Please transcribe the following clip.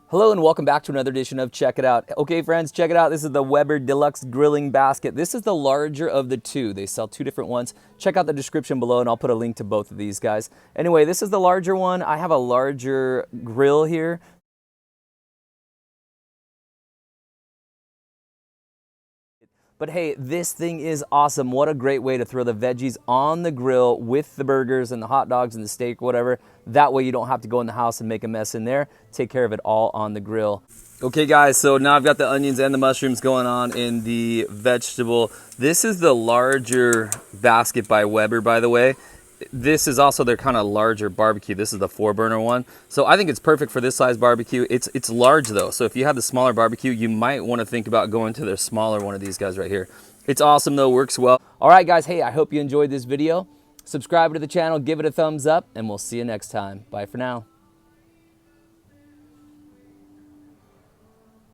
Hello and welcome back to another edition of Check It Out. Okay friends, check it out. This is the Weber Deluxe Grilling Basket. This is the larger of the two. They sell two different ones. Check out the description below and I'll put a link to both of these guys. Anyway, this is the larger one. I have a larger grill here. But hey, this thing is awesome. What a great way to throw the veggies on the grill with the burgers and the hot dogs and the steak, whatever. That way you don't have to go in the house and make a mess in there. Take care of it all on the grill. Okay guys, so now I've got the onions and the mushrooms going on in the vegetable. This is the larger basket by Weber, by the way. This is also their kind of larger barbecue. This is the 4-burner one. So I think it's perfect for this size barbecue. It's large though. So if you have the smaller barbecue, you might want to think about going to their smaller one of these guys right here. It's awesome though, works well. All right guys, hey, I hope you enjoyed this video. Subscribe to the channel, give it a thumbs up, and we'll see you next time. Bye for now.